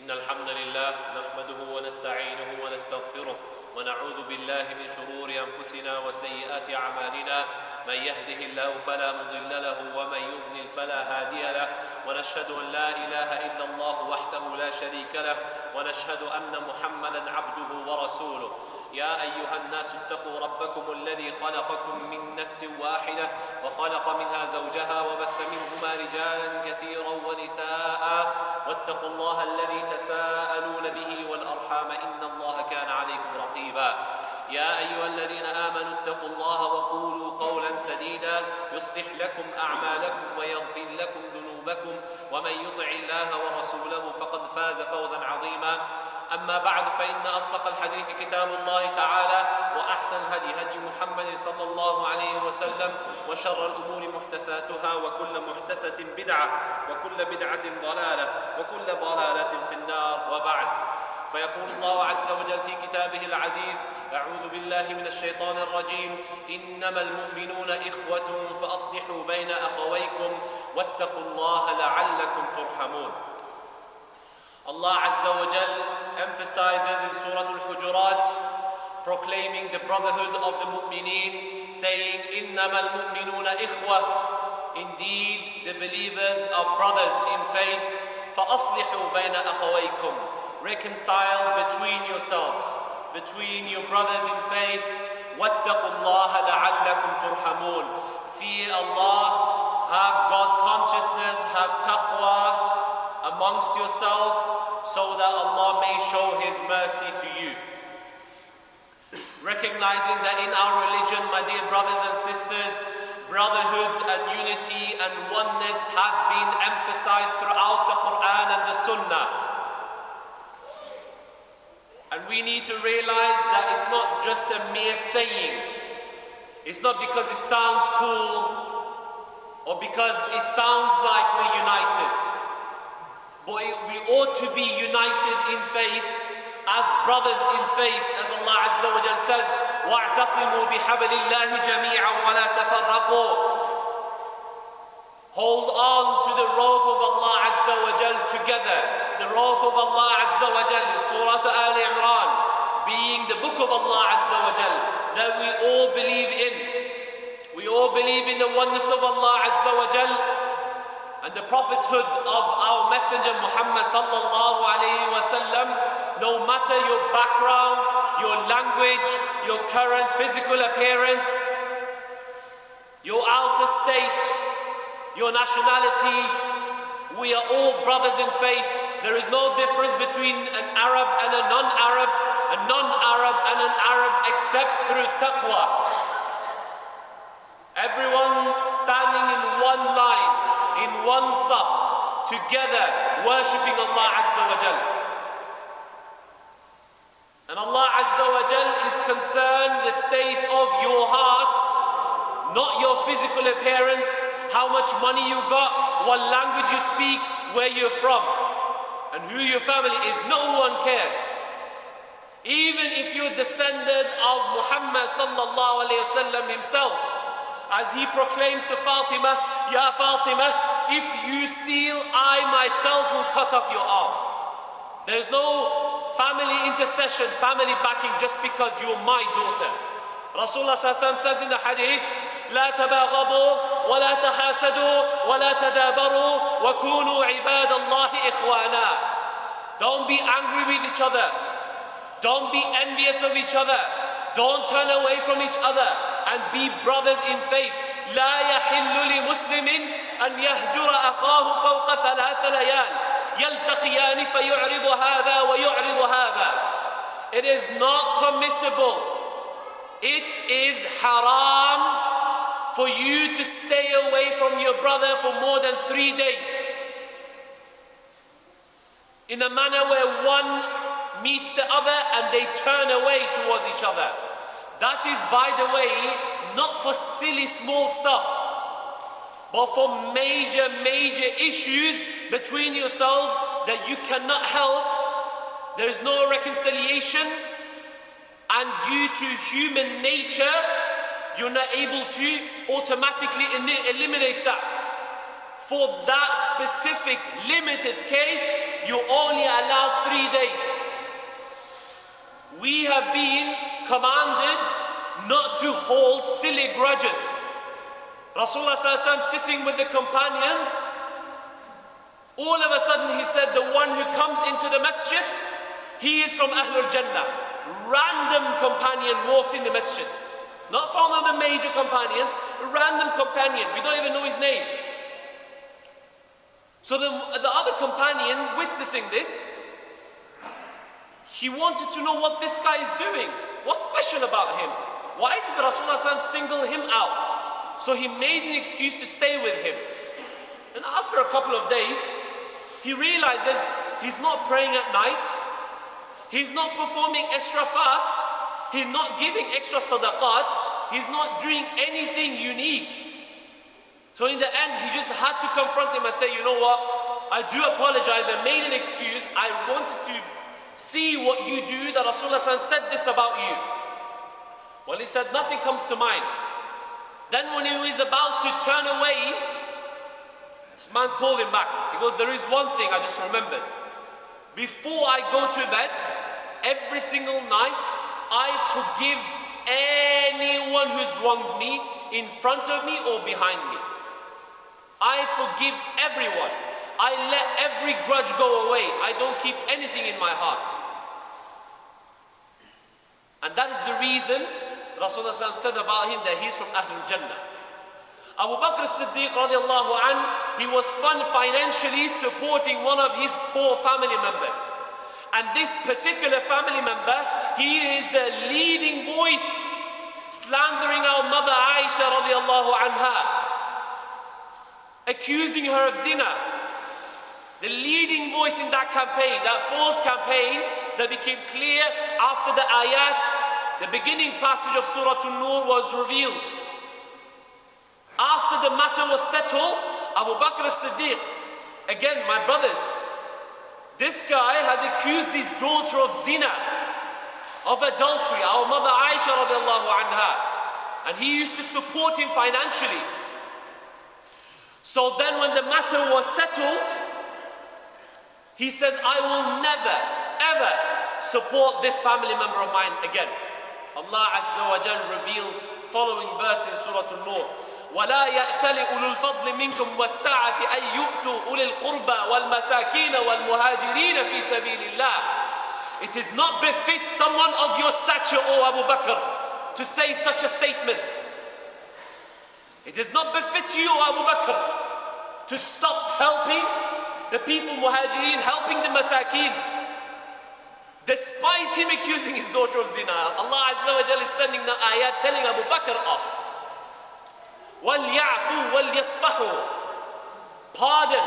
إن الحمد لله نحمده ونستعينه ونستغفره ونعوذ بالله من شرور أنفسنا وسيئات أعمالنا من يهده الله فلا مضل له ومن يضلل فلا هادي له ونشهد أن لا إله إلا الله وحده لا شريك له ونشهد أن محمدا عبده ورسوله يا أيها الناس اتقوا ربكم الذي خلقكم من نفس واحدة وخلق منها زوجها وبث منهما رجالا كثيرا ونساء واتقوا الله الذي تساءلون به والأرحام إن الله كان عليكم رقيبا يا أيها الذين آمنوا اتقوا الله وقولوا قولا سديدا يصلح لكم أعمالكم ويغفر لكم ذنوبكم ومن يطع الله ورسوله فقد فاز فوزا عظيما أما بعد فإن أصدق الحديث كتاب الله تعالى وأحسن هدي محمد صلى الله عليه وسلم وشر الأمور محدثاتها وكل محدثة بدعة وكل بدعة ضلالة وكل ضلالة في النار وبعد فيقول الله عز وجل في كتابه العزيز أعوذ بالله من الشيطان الرجيم إنما المؤمنون إخوة فأصلحوا بين أخويكم واتقوا الله لعلكم ترحمون. Allah Azza wa Jal emphasizes in Surah Al-Hujurat, proclaiming the brotherhood of the mu'mineen, saying, إِنَّمَا الْمُؤْمِنُونَ إِخْوَةٌ. Indeed, the believers are brothers in faith. فَأَصْلِحُوا بَيْنَ أَخَوَيْكُمْ. Reconcile between yourselves, between your brothers in faith. وَاتَّقُوا اللَّهَ لَعَلَّكُمْ تُرْحَمُونَ. Fear Allah, have God consciousness, have taqwa amongst yourself, so that Allah may show His mercy to you. Recognizing that in our religion, my dear brothers and sisters, brotherhood and unity and oneness has been emphasized throughout the Quran and the Sunnah. And we need to realize that it's not just a mere saying. It's not because it sounds cool or because it sounds like we're united. But we ought to be united in faith, as brothers in faith, as Allah Azza wa Jal says, وَاعْتَصِمُوا بِحَبْلِ اللَّهِ جَمِيعًا وَلَا تَفَرَّقُوا. Hold on to the rope of Allah Azza wa Jal together. The rope of Allah Azza wa Jal in Surah Al Imran, being the book of Allah Azza wa Jal, that we all believe in. We all believe in the oneness of Allah Azza wa Jal and the prophethood of our messenger Muhammad sallallahu alayhi wa sallam. No matter your background, your language, your current physical appearance, your outer state, your nationality, we are all brothers in faith. There is no difference between an Arab and a non-Arab and an Arab, except through taqwa. Everyone standing in one line, in one saf, together, worshipping Allah Azza wa Jal. And Allah Azza wa Jal is concerned the state of your hearts, not your physical appearance, how much money you got, what language you speak, where you're from, and who your family is. No one cares. Even if you're descendant of Muhammad sallallahu alayhi wa sallam himself, as he proclaims to Fatima, Ya Fatima, if you steal, I myself will cut off your arm. There is no family intercession, family backing just because you're my daughter. Rasulullah says in the hadith, لا تباغضوا ولا تحاسدوا ولا تدابروا وكونوا عباد الله إخوانا. Don't be angry with each other. Don't be envious of each other. Don't turn away from each other, and be brothers in faith. لا يحل لمسلم أن يهجر أخاه فوق 3 ليال يلتقيان فيعرض هذا ويعرض هذا. It is not permissible. It is haram for you to stay away from your brother for more than 3 days, in a manner where one meets the other and they turn away towards each other. That is, by the way, not for silly small stuff, but for major issues between yourselves that you cannot help. There is no reconciliation, and due to human nature, you're not able to automatically eliminate that. For that specific limited case, you're only allowed 3 days, we have been commanded not to hold silly grudges. Rasulullah ﷺ sitting with the companions, all of a sudden he said, the one who comes into the masjid, he is from Ahlul Jannah. Random companion walked in the masjid. Not from one of the major companions, a random companion. We don't even know his name. So the other companion witnessing this, he wanted to know what this guy is doing. What's special about him? Why did Rasulullah ﷺ single him out? So he made an excuse to stay with him. And after a couple of days, he realizes he's not praying at night, he's not performing extra fast, he's not giving extra sadaqat, he's not doing anything unique. So in the end, he just had to confront him and say, you know what, I do apologize, I made an excuse, I wanted to see what you do, that Rasulullah said this about you. Well, he said, nothing comes to mind. Then when he was about to turn away, this man called him back. He goes, there is one thing I just remembered. Before I go to bed, every single night, I forgive anyone who's wronged me in front of me or behind me. I forgive everyone. I let every grudge go away. I don't keep anything in my heart. And that is the reason Rasulullah said about him that he's from Ahlul Jannah. Abu Bakr as-Siddiq radiallahu anh, he was financially supporting one of his poor family members. And this particular family member, he is the leading voice slandering our mother Aisha radiallahu anha, accusing her of zina. The leading voice in that campaign, that false campaign that became clear after the ayat. The beginning passage of Surah An-Nur was revealed. After the matter was settled, Abu Bakr as-Siddiq, again, my brothers, this guy has accused his daughter of zina, of adultery, our mother Aisha radiallahu anha, and he used to support him financially. So then when the matter was settled, he says, I will never, ever support this family member of mine again. Allah Azza wa Jal revealed following verse in Surah An-Nur, وَلَا يَأْتَلِ أُولُو الْفَضْلِ مِنْكُمْ وَالسَّعَةِ أَن يُؤْتُوا أُولِي الْقُرْبَى وَالْمَسَاكِينَ وَالْمُهَاجِرِينَ فِي سَبِيلِ اللَّهِ. It is not befit someone of your stature, O Abu Bakr, to say such a statement. It is not befit you, O Abu Bakr, to stop helping the people muhajirin, helping the masakeen. Despite him accusing his daughter of zina, Allah Azza wa Jalla is sending the ayat telling Abu Bakr off. وَلْيَعْفُوا وَلْيَصْفَحُوا. Pardon,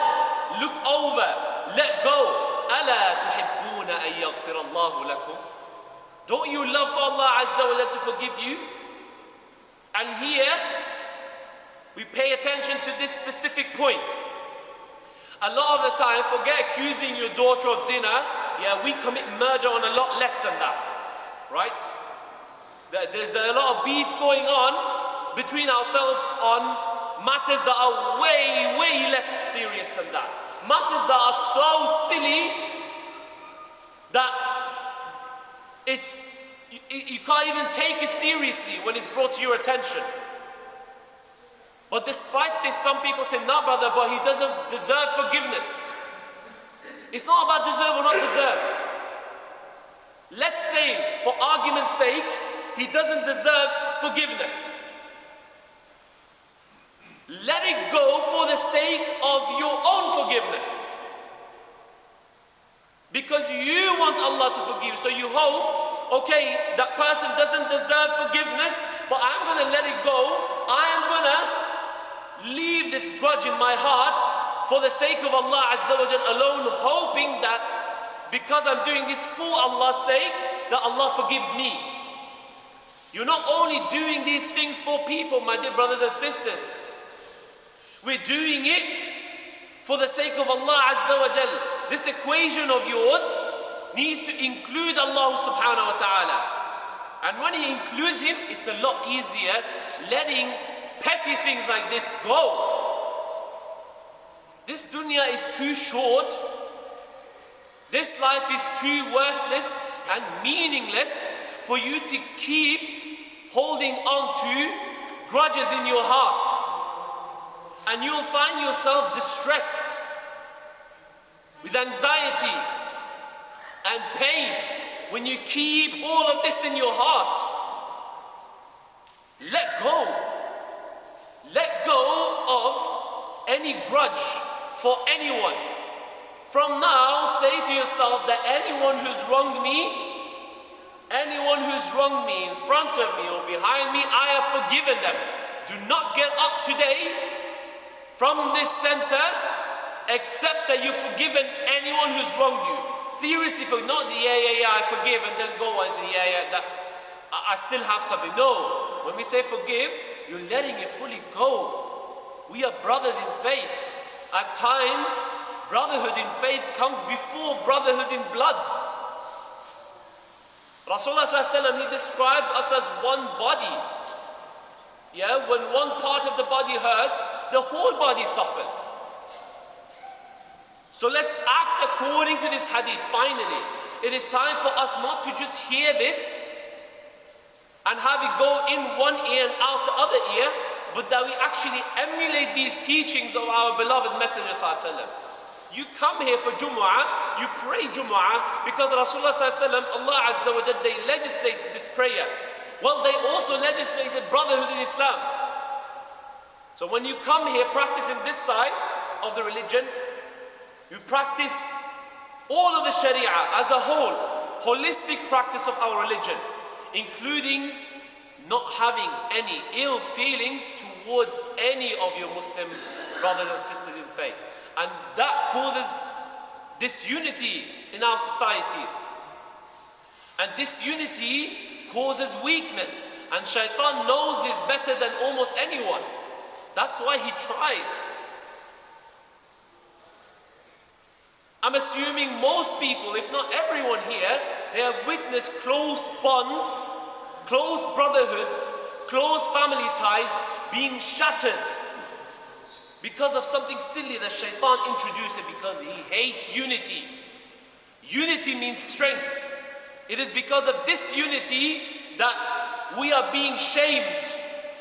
look over, let go. أَلَا تُحِبُّونَ أَن يَغْفِرَ اللَّهُ لَكُمْ. Don't you love for Allah Azza wa Jalla to forgive you? And here, we pay attention to this specific point. A lot of the time, forget accusing your daughter of zina, yeah, we commit murder on a lot less than that, right? There's a lot of beef going on between ourselves on matters that are way, way less serious than that. Matters that are so silly that you can't even take it seriously when it's brought to your attention. But despite this, some people say, no brother, but he doesn't deserve forgiveness. It's not about deserve or not deserve. Let's say, for argument's sake, he doesn't deserve forgiveness. Let it go for the sake of your own forgiveness. Because you want Allah to forgive. So you hope, okay, that person doesn't deserve forgiveness, but I'm going to let it go. I am going to leave this grudge in my heart for the sake of Allah Azza wa Jal alone, hoping that because I'm doing this for Allah's sake, that Allah forgives me. You're not only doing these things for people, my dear brothers and sisters. We're doing it for the sake of Allah Azza wa Jal. This equation of yours needs to include Allah subhanahu wa ta'ala. And when He includes Him, it's a lot easier letting petty things like this go. This dunya is too short This life is too worthless and meaningless for you to keep holding on to grudges in your heart. And you'll find yourself distressed with anxiety and pain when you keep all of this in your heart. Let go. Let go of any grudge for anyone. From now, say to yourself that anyone who's wronged me in front of me or behind me, I have forgiven them. Do not get up today from this center except that you've forgiven anyone who's wronged you. Seriously, not the I forgive and then go and say that I still have something. No, when we say forgive, you're letting it fully go. We are brothers in faith. At times, brotherhood in faith comes before brotherhood in blood. Rasulullah ﷺ, he describes us as one body. When one part of the body hurts, the whole body suffers. So let's act according to this hadith. Finally, it is time for us not to just hear this and have it go in one ear and out the other ear, but that we actually emulate these teachings of our beloved Messenger ﷺ. You come here for Jum'ah, you pray Jum'ah, because Rasulullah ﷺ, Allah Azza wa Jalla, they legislated this prayer. Well, they also legislated brotherhood in Islam. So when you come here practicing this side of the religion, you practice all of the Sharia as a whole, holistic practice of our religion, including not having any ill feelings towards any of your Muslim brothers and sisters in faith. And that causes disunity in our societies. And disunity causes weakness. And Shaitan knows this better than almost anyone. That's why he tries. I'm assuming most people, if not everyone here, they have witnessed close bonds, close brotherhoods, close family ties being shattered because of something silly that Shaitan introduced, because he hates unity. Unity means strength. It is because of this unity that we are being shamed.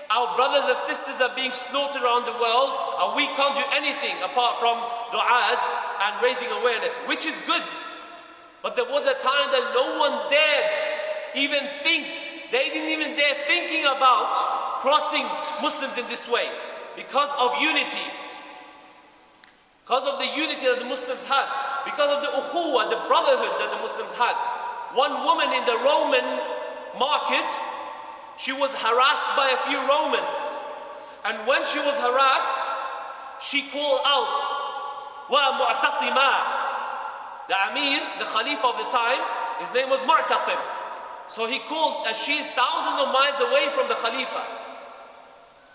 Our brothers and sisters are being slaughtered around the world, and we can't do anything apart from du'as and raising awareness, which is good. But there was a time that no one dared even think, they didn't even dare thinking about crossing Muslims in this way because of unity. Because of the unity that the Muslims had, because of the ukhuwah, the brotherhood that the Muslims had. One woman in the Roman market, she was harassed by a few Romans. And when she was harassed, she called out, "Wa mu'tasima." The Amir, the Khalifa of the time, his name was Mu'tasim. So he called, and she's thousands of miles away from the Khalifa.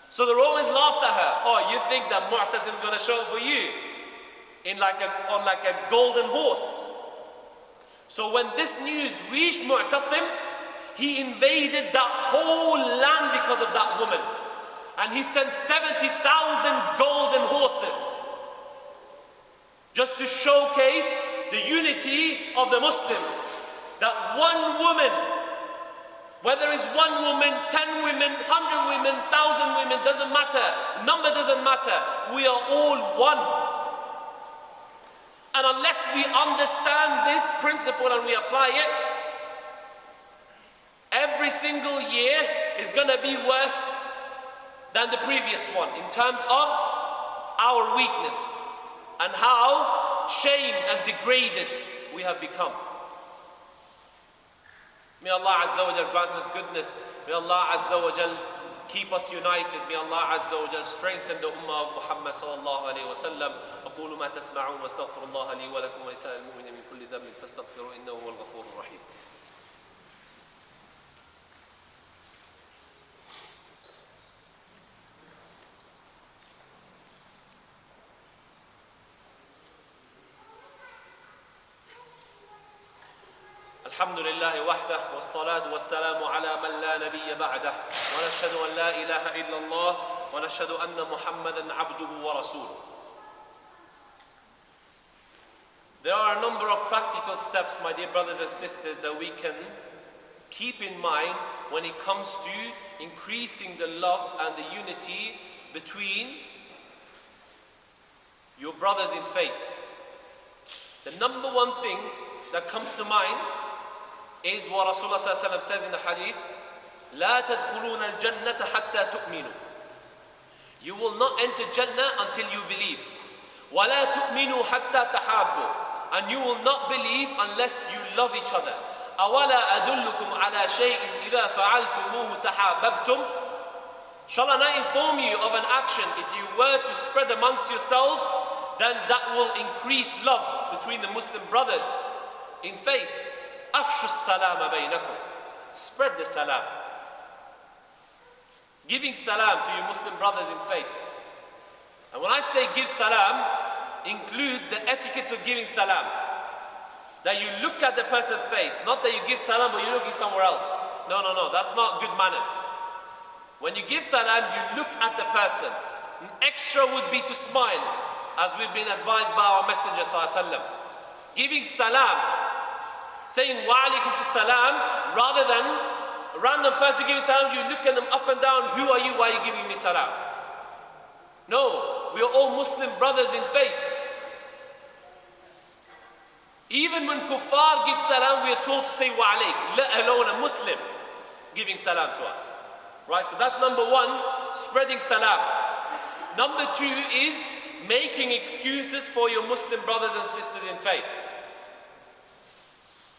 So the Romans laughed at her. "Oh, you think that Mu'tasim is going to show up for you on like a golden horse?" So when this news reached Mu'tasim, he invaded that whole land because of that woman. And he sent 70,000 golden horses just to showcase the unity of the Muslims. That one woman, whether it's one woman, 10 women, 100 women, 1,000 women, doesn't matter. Number doesn't matter. We are all one. And unless we understand this principle and we apply it, every single year is going to be worse than the previous one in terms of our weakness and how shamed and degraded we have become. May Allah Azza wa Jal grant us goodness. May Allah Azza wa Jal keep us united. May Allah Azza wa Jal strengthen the ummah of Muhammad sallallahu alayhi wa sallam. أقول ما تسمعون واستغفر الله لي ولكم ولسائر المؤمنين من كل ذنب فاستغفروه إنه هو الغفور الرحيم. الحمد لله وحده والصلاة والسلام على من لا نبي بعده ونشهد أن لا إله إلا الله ونشهد أن محمدا عبده ورسوله. There are a number of practical steps, my dear brothers and sisters, that we can keep in mind when it comes to increasing the love and the unity between your brothers in faith. The number one thing that comes to mind is what Rasulullah ﷺ says in the hadith, لا تدخلون الجنة حتى تؤمنوا. You will not enter Jannah until you believe. ولا تؤمنوا حتى تحابوا. And you will not believe unless you love each other. أولا أدلكم على شيء إذا فعلتموه تحاببتم. Shall I not inform you of an action, if you were to spread amongst yourselves, then that will increase love between the Muslim brothers in faith. أفشوا السلام بينكم. Spread the salam. Giving salam to your Muslim brothers in faith. And when I say give salam, includes the etiquettes of giving salam. That you look at the person's face, not that you give salam but you're looking somewhere else. No, that's not good manners. When you give salam, you look at the person. An extra would be to smile, as we've been advised by our Messenger ﷺ. Giving salam, saying wa alaikum to salam, rather than a random person giving salam, you look at them up and down, who are you, why are you giving me salam? No, we are all Muslim brothers in faith. Even when kuffar give salam, we are told to say wa alayk, let alone a Muslim giving salam to us. Right, so that's number one, spreading salam. Number two is making excuses for your Muslim brothers and sisters in faith.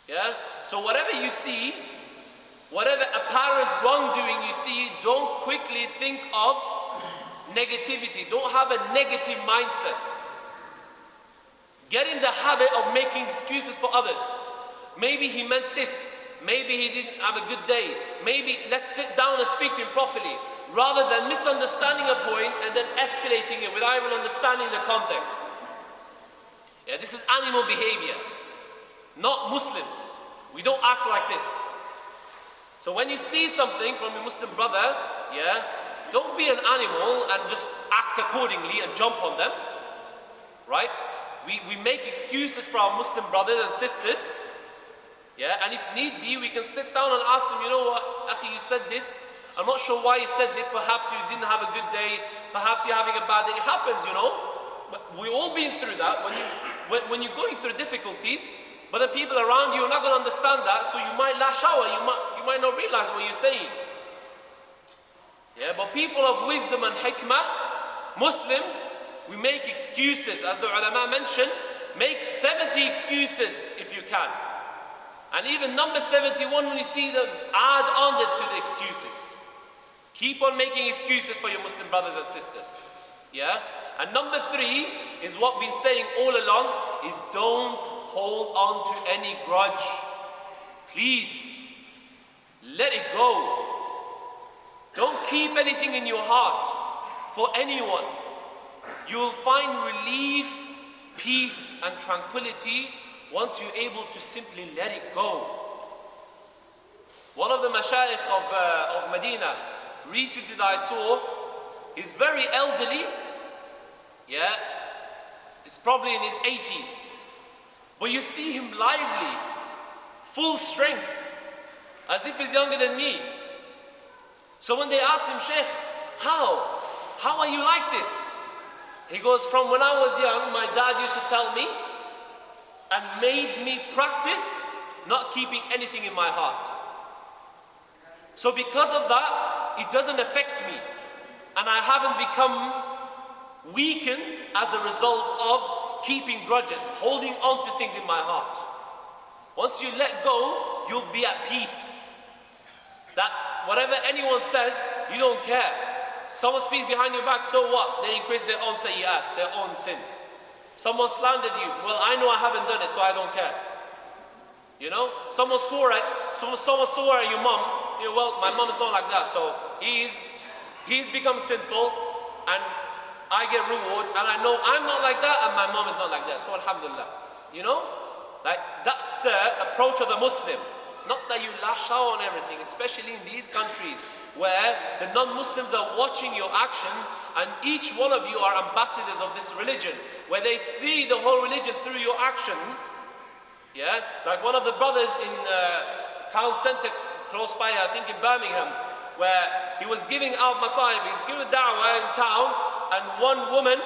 Yeah? So whatever you see, whatever apparent wrongdoing you see, don't quickly think of negativity. Don't have a negative mindset. Get in the habit of making excuses for others. Maybe he meant this. Maybe he didn't have a good day. Maybe let's sit down and speak to him properly, rather than misunderstanding a point and then escalating it without even understanding the context. Yeah, this is animal behavior, not Muslims. We don't act like this. So when you see something from a Muslim brother, yeah, don't be an animal and just act accordingly and jump on them. Right? We make excuses for our Muslim brothers and sisters. Yeah, and if need be, we can sit down and ask them, you know what, Akhi, you said this. I'm not sure why you said it. Perhaps you didn't have a good day. Perhaps you're having a bad day. It happens, you know. But we've all been through that. When you're going through difficulties, but the people around you are not going to understand that, so you might lash out. You might not realize what you're saying. Yeah, but people of wisdom and hikmah, Muslims, we make excuses. As the ulama mentioned, make 70 excuses if you can. And even number 71, when you see them, add on it to the excuses. Keep on making excuses for your Muslim brothers and sisters. Yeah? And number 3 is what we've been saying all along, is don't hold on to any grudge. Please, let it go. Don't keep anything in your heart for anyone. You will find relief, peace and tranquility once you're able to simply let it go. One of the mashayikh of Medina, recently that I saw, is very elderly. Yeah, it's probably in his 80s. But you see him lively, full strength, as if he's younger than me. So when they asked him, Sheikh, how are you like this? He goes, from when I was young, my dad used to tell me, and made me practice not keeping anything in my heart. So because of that, it doesn't affect me. And I haven't become weakened as a result of keeping grudges, holding on to things in my heart. Once you let go, you'll be at peace. That whatever anyone says, you don't care. Someone speaks behind your back, so what? They increase their own sayyat, their own sins. Someone slandered you. Well, I know I haven't done it, so I don't care. You know? Someone swore at your mom. You know, well, my mom is not like that, so he's become sinful, and I get reward, and I know I'm not like that, and my mom is not like that. So alhamdulillah. You know? Like, that's the approach of the Muslim. not that you lash out on everything, especially in these countries where the non-Muslims are watching your actions, and each one of you are ambassadors of this religion, where they see the whole religion through your actions. Yeah, like one of the brothers in town centre close by, I think in Birmingham, where he was giving out masahib, he's giving da'wah in town, and one woman,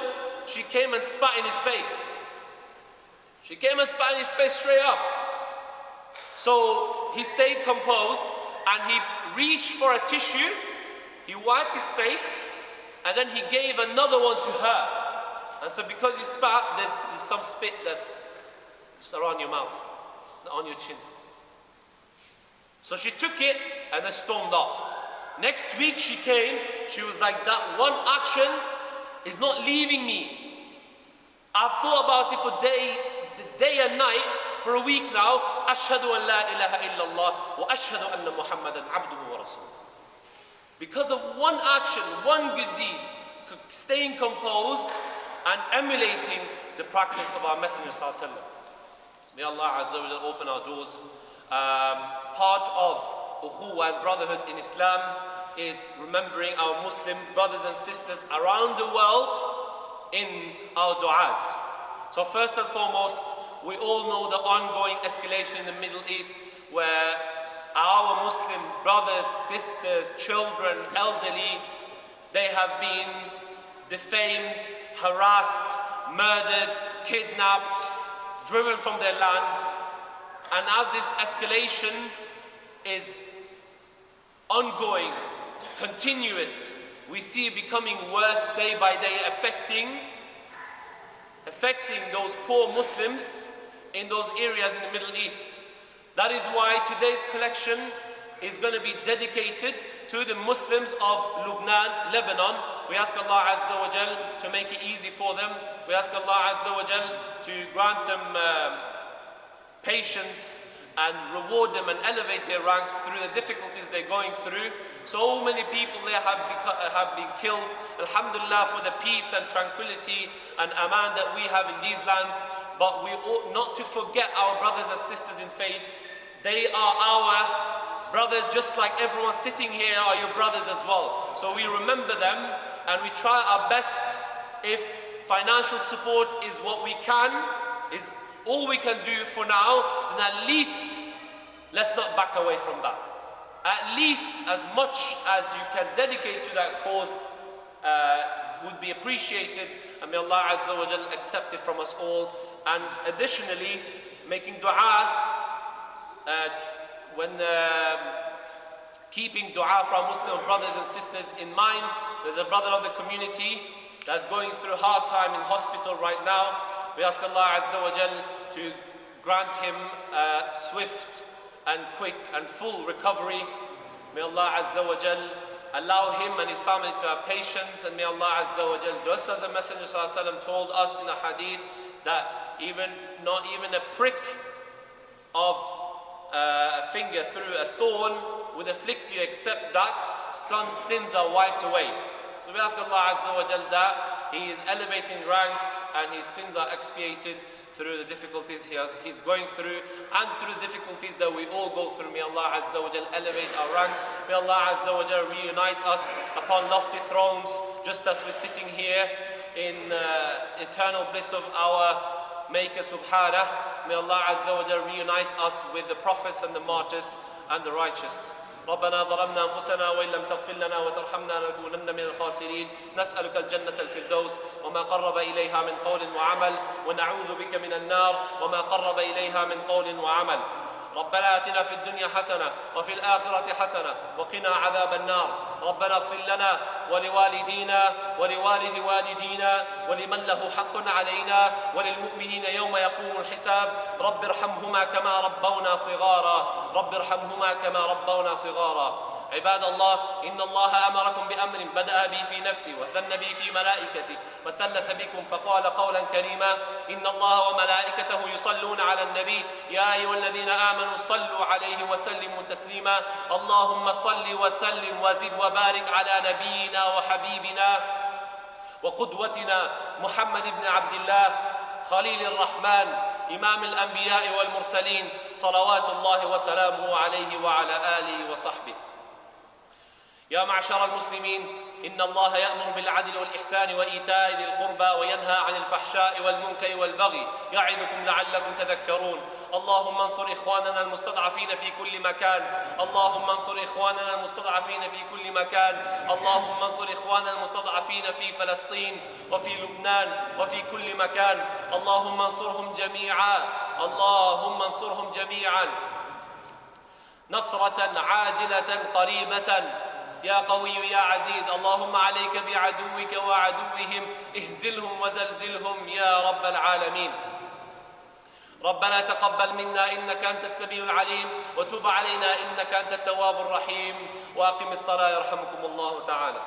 she came and spat in his face. She came and spat in his face straight up. So he stayed composed, and he reached for a tissue, he wiped his face, and then he gave another one to her. And so because you spat, there's some spit that's just around your mouth, on your chin. So she took it and then stormed off. Next week she came, she was like, that one action is not leaving me. I've thought about it for day and night for a week now. Ashhadu an la ilaha illallah wa ashhadu anna Muhammadan abduhu wa rasuluh. Because of one action, one good deed, staying composed and emulating the practice of our Messenger sallallahu alaihi wasallam. May Allah Azza wa Jalla open our doors. Part of ukhuwah and brotherhood in Islam is remembering our Muslim brothers and sisters around the world in our du'as. So first and foremost, we all know the ongoing escalation in the Middle East, where our Muslim brothers, sisters, children, elderly, they have been defamed, harassed, murdered, kidnapped, driven from their land. And as this escalation is ongoing, continuous, we see it becoming worse day by day, affecting those poor Muslims in those areas in the Middle East. That is why today's collection is going to be dedicated to the Muslims of Lebanon, Lebanon. We ask Allah Azza wa Jal to make it easy for them. We ask Allah Azza wa Jal to grant them patience and reward them and elevate their ranks through the difficulties they're going through. So many people there have been killed. Alhamdulillah for the peace and tranquility and aman that we have in these lands. But we ought not to forget our brothers and sisters in faith. They are our brothers, just like everyone sitting here are your brothers as well. So we remember them and we try our best. If financial support is what we can, is all we can do for now, then at least let's not back away from that. At least as much as you can dedicate to that cause would be appreciated, and may Allah Azza wa Jal accept it from us all. And additionally, making dua, when keeping dua for our Muslim brothers and sisters in mind. There's a brother of the community that's going through a hard time in hospital right now. We ask Allah Azza wa Jal to grant him a swift and quick and full recovery. May Allah Azza wa Jal allow him and his family to have patience, and may Allah Azza wa Jal, just as the Messenger Sallallahu Alaihi Wasallam told us in a hadith, that not even a prick of a finger through a thorn would afflict you, except that some sins are wiped away. So we ask Allah Azza wa Jal that He is elevating ranks and his sins are expiated through the difficulties he's going through, and through the difficulties that we all go through. May Allah Azza wa Jal elevate our ranks. May Allah Azza wa Jal reunite us upon lofty thrones, just as we're sitting here in eternal bliss of our Maker Subhanahu. May Allah Azza wa Jal reunite us with the prophets and the martyrs and the righteous. ربنا ظلمنا أنفسنا وإن لم تغفر لنا وترحمنا لنكونن من الخاسرين. نسألك الجنة الفردوس وما قرب إليها من قول وعمل، ونعوذ بك من النار وما قرب إليها من قول وعمل. ربنا آتنا في الدنيا حسنة وفي الآخرة حسنة وقنا عذاب النار. ربنا اغفر لنا ولوالدينا ولوالد والدينا ولمن له حق علينا وللمؤمنين يوم يقوم الحساب. رب ارحمهما كما ربونا صغارا. رب ارحمهما كما ربونا صغارا. عباد الله، إن الله أمركم بأمر بدأ بي في نفسي وثنى بي في ملائكته وثلث بكم فقال قولا كريما: إن الله وملائكته يصلون على النبي يا أيها الذين آمنوا صلوا عليه وسلموا تسليما. اللهم صل وسلم وزد وبارك على نبينا وحبيبنا وقدوتنا محمد بن عبد الله خليل الرحمن إمام الأنبياء والمرسلين صلوات الله وسلامه عليه وعلى آله وصحبه. يا معشر المسلمين، إن الله يأمر بالعدل والإحسان وإيتاء ذي القربى وينهى عن الفحشاء والمنكر والبغي يعظكم لعلكم تذكرون. اللهم انصر إخواننا المستضعفين في كل مكان، اللهم انصر إخواننا المستضعفين في كل مكان، اللهم انصر إخواننا المستضعفين في فلسطين وفي لبنان وفي كل مكان. اللهم انصرهم جميعا، اللهم انصرهم جميعا نصرة عاجلة قريبة يا قوي يا عزيز. اللهم عليك بعدوك وعدوهم، اهزلهم وزلزلهم يا رب العالمين. ربنا تقبل منا إنك أنت السميع العليم، وتب علينا إنك أنت التواب الرحيم. وأقم الصلاة يرحمكم الله تعالى.